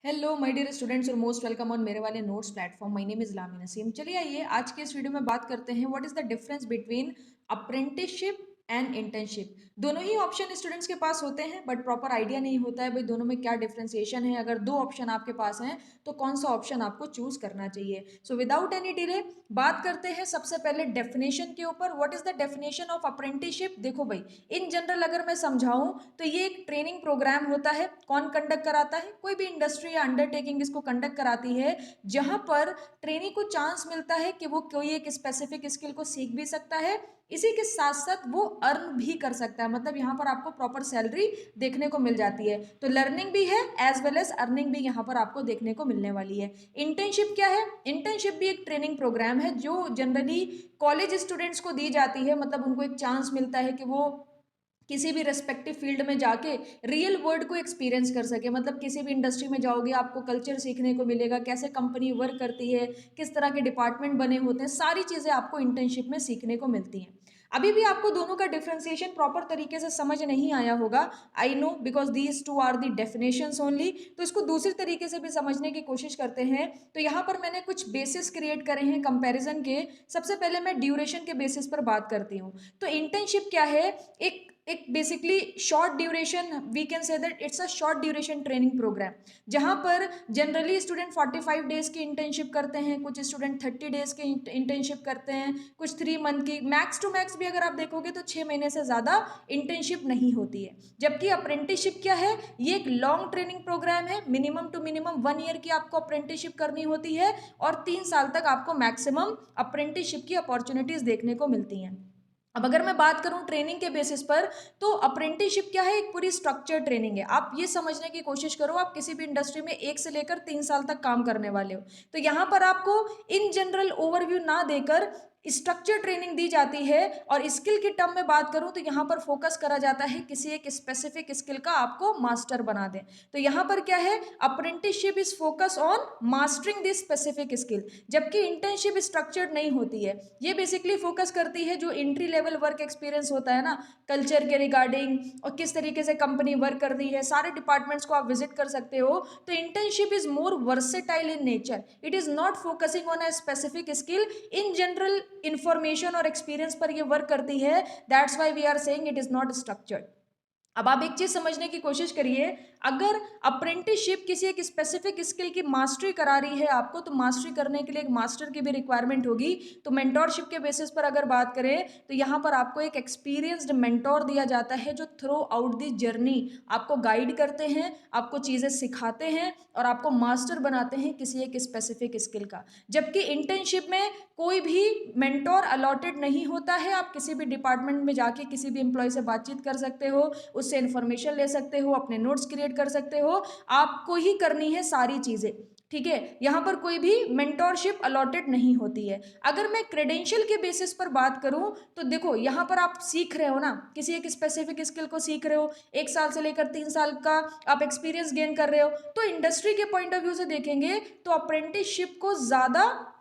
Hello my dear students और most welcome on मेरे वाले notes platform. My name is लामी नसीम। चलिए आइए आज के इस वीडियो में बात करते हैं what is the difference between apprenticeship and internship. दोनों ही ऑप्शन स्टूडेंट्स के पास होते हैं बट प्रॉपर आइडिया नहीं होता है भाई दोनों में क्या डिफरेंशिएशन है। अगर दो ऑप्शन आपके पास हैं तो कौन सा ऑप्शन आपको चूज करना चाहिए। सो विदाउट एनी डिले बात करते हैं सबसे पहले डेफिनेशन के ऊपर। What is the definition of apprenticeship? देखो भाई, इन जनरल अगर मैं समझाऊं तो ये एक ट्रेनिंग प्रोग्राम होता है। कौन कंडक्ट कराता है? कोई भी इंडस्ट्री या अंडरटेकिंग इसको कंडक्ट कराती है, जहां पर ट्रेनी को चांस मिलता है कि वो कोई एक स्पेसिफिक स्किल को सीख भी सकता है, इसी के साथ साथ वो अर्न भी कर सकता है। मतलब यहाँ पर आपको प्रॉपर सैलरी देखने को मिल जाती है। तो लर्निंग भी है एज वेल एज अर्निंग भी यहाँ पर आपको देखने को मिलने वाली है। इंटर्नशिप क्या है? इंटर्नशिप भी एक ट्रेनिंग प्रोग्राम है जो जनरली कॉलेज स्टूडेंट्स को दी जाती है। मतलब उनको एक चांस मिलता है कि वो किसी भी रेस्पेक्टिव फील्ड में जाके रियल वर्ल्ड को एक्सपीरियंस कर सके। मतलब किसी भी इंडस्ट्री में जाओगे आपको कल्चर सीखने को मिलेगा, कैसे कंपनी वर्क करती है, किस तरह के डिपार्टमेंट बने होते हैं, सारी चीज़ें आपको इंटर्नशिप में सीखने को मिलती हैं। अभी भी आपको दोनों का डिफ्रेंसिएशन प्रॉपर तरीके से समझ नहीं आया होगा, I know, because these two are the definitions only. तो इसको दूसरी तरीके से भी समझने की कोशिश करते हैं। तो यहाँ पर मैंने कुछ बेसिस क्रिएट करे हैं कंपैरिजन के। सबसे पहले मैं ड्यूरेशन के बेसिस पर बात करती हूँ। तो इंटर्नशिप क्या है? एक एक basically short duration, we can say that it's a short duration training program, जहां पर जनरली स्टूडेंट 45 डेज की इंटर्नशिप करते हैं, कुछ स्टूडेंट 30 डेज की इंटर्नशिप करते हैं, कुछ 3 मंथ की, मैक्स टू मैक्स भी अगर आप देखोगे तो 6 महीने से ज़्यादा इंटर्नशिप नहीं होती है। जबकि अप्रेंटिसशिप क्या है? ये एक लॉन्ग ट्रेनिंग प्रोग्राम है। मिनिमम टू मिनिमम 1 ईयर की आपको अप्रेंटिसशिप करनी होती है और 3 साल तक आपको मैक्सिमम अप्रेंटिसशिप की अपॉर्चुनिटीज देखने को मिलती हैं। अब अगर मैं बात करूं ट्रेनिंग के बेसिस पर, तो अप्रेंटिसशिप क्या है? एक पूरी स्ट्रक्चर ट्रेनिंग है। आप ये समझने की कोशिश करो, आप किसी भी इंडस्ट्री में 1 से लेकर 3 साल तक काम करने वाले हो, तो यहाँ पर आपको इन जनरल ओवरव्यू ना देकर स्ट्रक्चर ट्रेनिंग दी जाती है। और स्किल की टर्म में बात करूं तो यहाँ पर फोकस करा जाता है किसी एक स्पेसिफिक स्किल का आपको मास्टर बना दें। तो यहाँ पर क्या है? Apprenticeship is focus on mastering this specific skill, जबकि इंटर्नशिप स्ट्रक्चर्ड नहीं होती है। ये बेसिकली फोकस करती है जो एंट्री लेवल वर्क एक्सपीरियंस होता है ना, कल्चर के रिगार्डिंग और किस तरीके से कंपनी वर्क कर रही है, सारे डिपार्टमेंट्स को आप विजिट कर सकते हो। तो internship is more versatile in nature, it is not focusing on a specific skill, in general information और एक्सपीरियंस पर ये वर्क करती है। That's why we are saying it is not structured. अब आप एक चीज समझने की कोशिश करिए, अगर अप्रेंटिसशिप किसी एक स्पेसिफिक स्किल की मास्टरी करा रही है आपको, तो मास्टरी करने के लिए एक मास्टर की भी रिक्वायरमेंट होगी। तो मेंटोरशिप के बेसिस पर अगर बात करें तो यहाँ पर आपको एक एक्सपीरियंस्ड मेंटोर दिया जाता है जो थ्रू आउट दी जर्नी आपको गाइड करते हैं, आपको चीज़ें सिखाते हैं और आपको मास्टर बनाते हैं किसी एक स्पेसिफिक स्किल का। जबकि इंटर्नशिप में कोई भी मेंटोर अलॉटेड नहीं होता है। आप किसी भी डिपार्टमेंट में जाके किसी भी एम्प्लॉय से बातचीत कर सकते हो, उससे इंफॉर्मेशन ले सकते हो, अपने नोट्स क्रिएट कर सकते हो, आपको ही करनी है सारी चीजें। ठीक है, यहां पर कोई भी मेंटोरशिप अलॉटेड नहीं होती है। अगर मैं क्रेडेंशियल के बेसिस पर बात करूं तो देखो, यहां पर आप सीख रहे हो ना, किसी एक स्पेसिफिक स्किल को सीख रहे हो, 1 साल से लेकर 3 साल का आप एक्सपीरियंस गेन कर रहे हो। तो इंडस्ट्री के पॉइंट ऑफ व्यू से देखेंगे तो अप्रेंटिसशिप को ज्यादा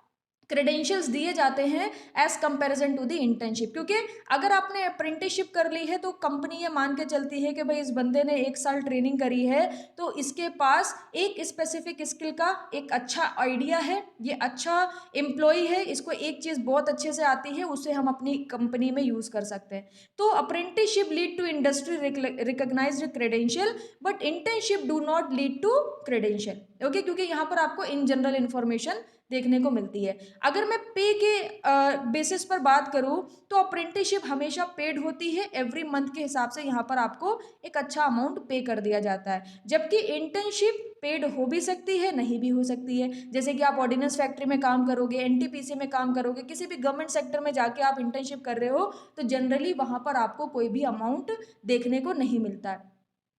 क्रेडेंशियल्स दिए जाते हैं as comparison to the internship. क्योंकि अगर आपने अप्रेंटिसशिप कर ली है तो कंपनी ये मान के चलती है कि भाई इस बंदे ने 1 साल ट्रेनिंग करी है तो इसके पास एक स्पेसिफिक स्किल का एक अच्छा आइडिया है, ये अच्छा एम्प्लॉय है, इसको एक चीज़ बहुत अच्छे से आती है, उसे हम अपनी कंपनी में यूज़ कर सकते हैं। तो apprenticeship lead to industry recognized credential, but internship do not lead to credential. Okay, क्योंकि यहाँ पर आपको इन जनरल इंफॉर्मेशन देखने को मिलती है। अगर मैं पे के बेसिस पर बात करूं तो अप्रेंटिसशिप हमेशा पेड होती है, एवरी मंथ के हिसाब से यहाँ पर आपको एक अच्छा अमाउंट पे कर दिया जाता है। जबकि इंटर्नशिप पेड हो भी सकती है, नहीं भी हो सकती है। जैसे कि आप ऑर्डिनेंस फैक्ट्री में काम करोगे, एनटीपीसी में काम करोगे, किसी भी गवर्नमेंट सेक्टर में जाके आप इंटर्नशिप कर रहे हो, तो जनरली वहां पर आपको कोई भी अमाउंट देखने को नहीं मिलता है।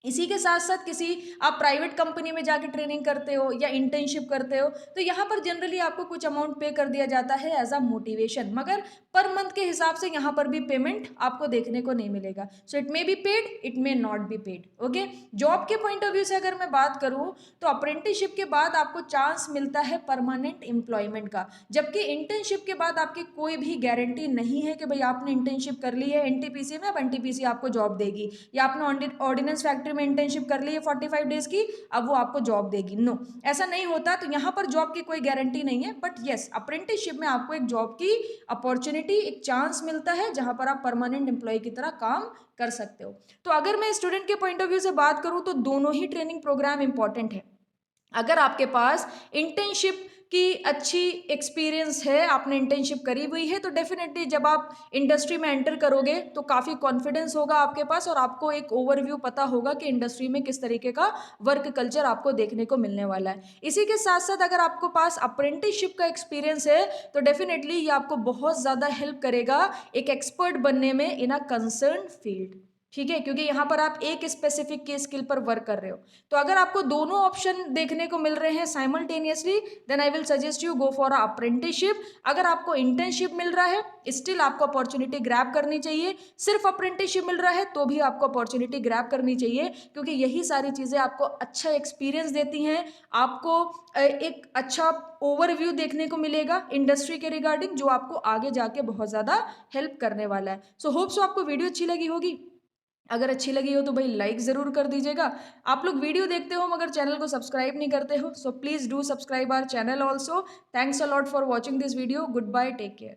इसी के साथ साथ किसी आप प्राइवेट कंपनी में जाके ट्रेनिंग करते हो या इंटर्नशिप करते हो, तो यहाँ पर जनरली आपको कुछ अमाउंट पे कर दिया जाता है एज अ मोटिवेशन, मगर पर मंथ के हिसाब से यहाँ पर भी पेमेंट आपको देखने को नहीं मिलेगा। So it may be paid, it may not be paid. Okay, job के पॉइंट ऑफ व्यू से अगर मैं बात करूँ तो अप्रेंटिसशिप के बाद आपको चांस मिलता है परमानेंट एम्प्लॉयमेंट का, जबकि इंटर्नशिप के बाद आपकी कोई भी गारंटी नहीं है कि भाई आपने इंटर्नशिप कर ली है एनटीपीसी में, अब एनटीपीसी आपको जॉब देगी, या आपने ऑर्डिनेंस फैक्ट्री में इंटर्नशिप कर ली है 45 डेज की, अब वो आपको जॉब देगी। नो, ऐसा नहीं होता। तो यहाँ पर जॉब की कोई गारंटी नहीं है, बट येस, अप्रेंटिसशिप में आपको एक जॉब की अपॉर्चुनिटी, एक चांस मिलता है जहाँ पर आप परमानेंट एम्प्लॉय की तरह काम कर सकते हो। तो अगर मैं स्टूडेंट के पॉइंट ऑफ व्यू से बात करूँ तो दोनों ही ट्रेनिंग प्रोग्राम इंपॉर्टेंट है। अगर आपके पास इंटर्नशिप की अच्छी एक्सपीरियंस है, आपने इंटर्नशिप करी हुई है, तो डेफिनेटली जब आप इंडस्ट्री में एंटर करोगे तो काफ़ी कॉन्फिडेंस होगा आपके पास और आपको एक ओवरव्यू पता होगा कि इंडस्ट्री में किस तरीके का वर्क कल्चर आपको देखने को मिलने वाला है। इसी के साथ साथ अगर आपको पास अप्रेंटिसशिप का एक्सपीरियंस है तो डेफिनेटली ये आपको बहुत ज़्यादा हेल्प करेगा एक एक्सपर्ट बनने में इन अ कंसर्न फील्ड। ठीक है, क्योंकि यहाँ पर आप एक स्पेसिफिक की स्किल पर वर्क कर रहे हो। तो अगर आपको दोनों ऑप्शन देखने को मिल रहे हैं simultaneously, then I will suggest you go for a apprenticeship. अगर आपको इंटर्नशिप मिल रहा है, स्टिल आपको अपॉर्चुनिटी ग्रैब करनी चाहिए। सिर्फ अप्रेंटिसशिप मिल रहा है तो भी आपको अपॉर्चुनिटी ग्रैब करनी चाहिए, क्योंकि यही सारी चीज़ें आपको अच्छा एक्सपीरियंस देती हैं, आपको एक अच्छा ओवरव्यू देखने को मिलेगा इंडस्ट्री के रिगार्डिंग, जो आपको आगे जाके बहुत ज़्यादा हेल्प करने वाला है। सो होप सो आपको वीडियो अच्छी लगी होगी। अगर अच्छी लगी हो तो भाई लाइक ज़रूर कर दीजिएगा। आप लोग वीडियो देखते हो मगर चैनल को सब्सक्राइब नहीं करते हो, so please do subscribe our channel also. Thanks a lot for watching this video. Good bye, take care.